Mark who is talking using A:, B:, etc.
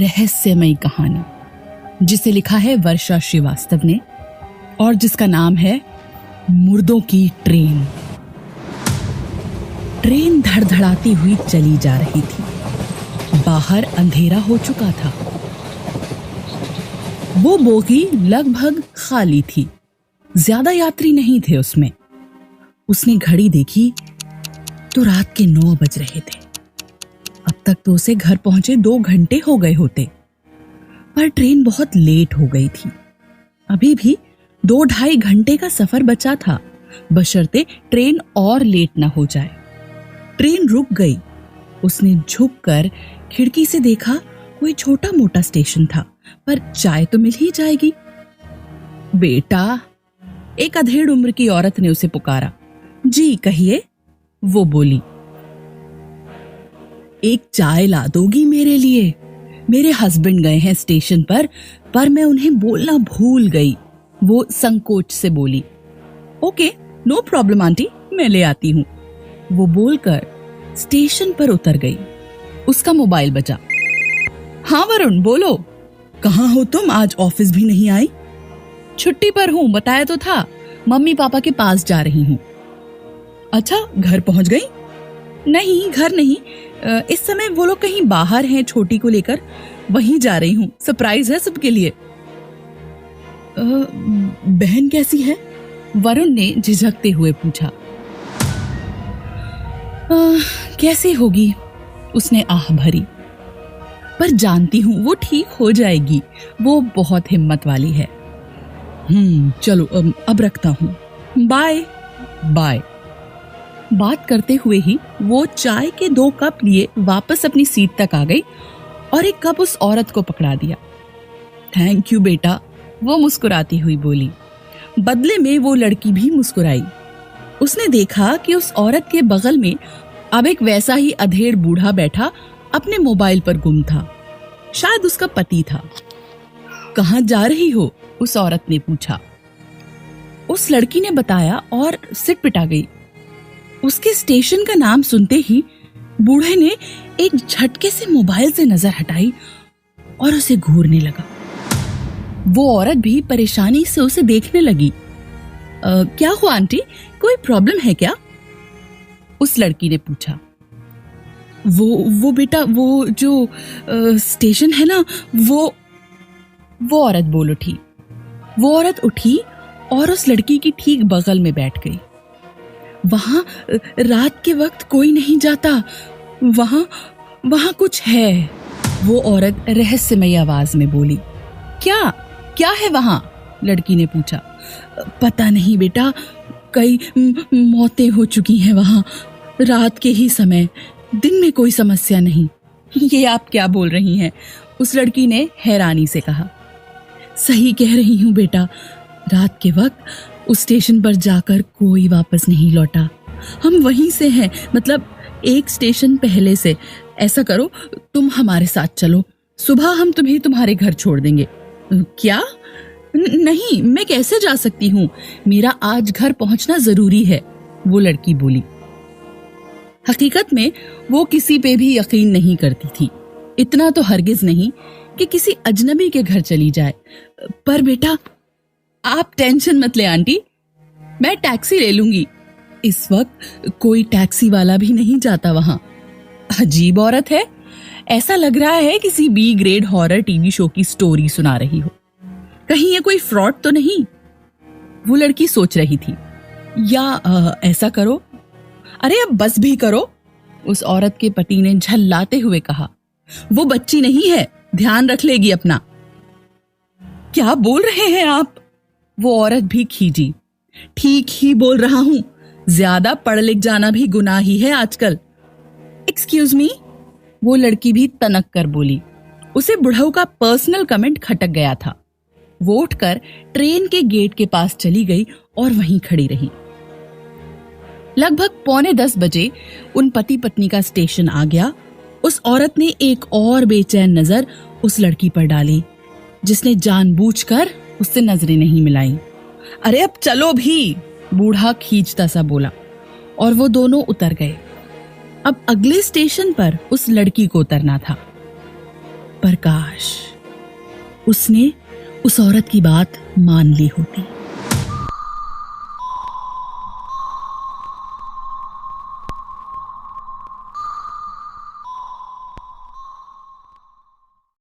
A: रहस्यमयी कहानी जिसे लिखा है वर्षा श्रीवास्तव ने और जिसका नाम है मुर्दों की ट्रेन। ट्रेन धड़धड़ाती हुई चली जा रही थी। बाहर अंधेरा हो चुका था। वो बोगी लगभग खाली थी। ज्यादा यात्री नहीं थे उसमें। उसने घड़ी देखी तो रात के 9 बज रहे थे। अब तक तो उसे घर पहुंचे 2 घंटे हो गए होते, पर ट्रेन बहुत लेट हो गई थी। अभी भी 2-2.5 घंटे का सफर बचा था, बशर्ते ट्रेन और लेट न हो जाए। ट्रेन रुक गई। उसने झुककर खिड़की से देखा कोई छोटा मोटा स्टेशन था, पर चाय तो मिल ही जाएगी। बेटा, एक अधेड़ उम्र की औरत ने उसे पुकारा। जी कहिए, वो बोली। एक चाय ला दोगी मेरे लिए? मेरे हस्बैंड गए हैं स्टेशन पर मैं उन्हें बोलना भूल गई, वो संकोच से बोली। ओके, नो प्रॉब्लम आंटी, मैं ले आती हूँ, वो बोलकर स्टेशन पर उतर गई। उसका मोबाइल बजा। हाँ वरुण, बोलो। कहाँ हो तुम? आज ऑफिस भी नहीं आई? छुट्टी पर हूँ, बताया तो था। मम्मी पापा के पास जा रही हूँ। अच्छा, घर पहुंच गई? नहीं, घर नहीं। इस समय वो लोग कहीं बाहर हैं, छोटी को लेकर। वहीं जा रही हूँ, सरप्राइज है सबके लिए। बहन कैसी है? वरुण ने झिझकते हुए पूछा। कैसी होगी? उसने आह भरी। पर जानती हूँ वो ठीक हो जाएगी। वो बहुत हिम्मत वाली है। चलो अब रखता हूँ। Bye bye. बात करते हुए ही वो चाय के 2 कप लिए वापस अपनी सीट तक आ गई और एक कप उस औरत को पकड़ा दिया। थैंक यू बेटा, वो मुस्कुराती हुई बोली। बदले में वो लड़की भी मुस्कुराई। उसने देखा कि उस औरत के बगल में अब एक वैसा ही अधेड़ बूढ़ा बैठा अपने मोबाइल पर गुम था। शायद उसका पति था। कहाँ जा रही हो? उस औरत ने पूछा। उस लड़की ने बताया और सिट पिटा गई। उसके स्टेशन का नाम सुनते ही बूढ़े ने एक झटके से मोबाइल से नजर हटाई और उसे घूरने लगा। वो औरत भी परेशानी से उसे देखने लगी। क्या हुआ आंटी, कोई प्रॉब्लम है क्या? उस लड़की ने पूछा। वो बेटा, वो जो स्टेशन है ना, वो औरत बोल उठी। वो औरत उठी और उस लड़की की ठीक बगल में बैठ गई। वहां रात के वक्त कोई नहीं जाता। वहां कुछ है, वो औरत रहस्यमयी आवाज में बोली। क्या है वहां? लड़की ने पूछा। पता नहीं बेटा, कई मौतें हो चुकी हैं वहां, रात के ही समय। दिन में कोई समस्या नहीं। ये आप क्या बोल रही हैं? उस लड़की ने हैरानी से कहा। सही कह रही हूँ बेटा, रात के वक्त उस स्टेशन पर जाकर कोई वापस नहीं लौटा। हम वहीं से हैं, मतलब एक स्टेशन पहले से। ऐसा करो, तुम हमारे साथ चलो, सुबह हम तुम्हें तुम्हारे घर छोड़ देंगे। क्या? नहीं, मैं कैसे जा सकती हूँ? मेरा आज घर पहुंचना जरूरी है, वो लड़की बोली। हकीकत में वो किसी पे भी यकीन नहीं करती थी। इतना तो हरगिज नहीं कि किसी अजनबी के घर चली जाए। पर बेटा, आप टेंशन मत ले आंटी, मैं टैक्सी ले लूंगी। इस वक्त कोई टैक्सी वाला भी नहीं जाता वहां। अजीब औरत है, ऐसा लग रहा है किसी B grade horror TV show की स्टोरी सुना रही हो। कहीं ये कोई फ्रॉड तो नहीं? वो लड़की सोच रही थी। या ऐसा करो, अरे अब बस भी करो, उस औरत के पति ने झल्लाते हुए कहा। वो बच्ची नहीं है, ध्यान रख लेगी अपना। क्या बोल रहे हैं आप? वो औरत भी खींची। ठीक ही बोल रहा हूं, ज्यादा पढ़ लिख जाना भी गुनाह ही है आजकल। एक्सक्यूज मी, वो लड़की भी तनक कर बोली। उसे बुढ़ऊ का पर्सनल कमेंट खटक गया था। वो उठकर ट्रेन के गेट के पास चली गई और वहीं खड़ी रही। लगभग 9:45 बजे उन पति पत्नी का स्टेशन आ गया। उस औरत ने एक और बेचैन नजर उस लड़की पर डाली, जिसने जानबूझकर उससे नजरें नहीं मिलाई। अरे अब चलो भी, बूढ़ा खींचता सा बोला, और वो दोनों उतर गए। अब अगले स्टेशन पर उस लड़की को उतरना था। पर काश उसने उस औरत की बात मान ली होती।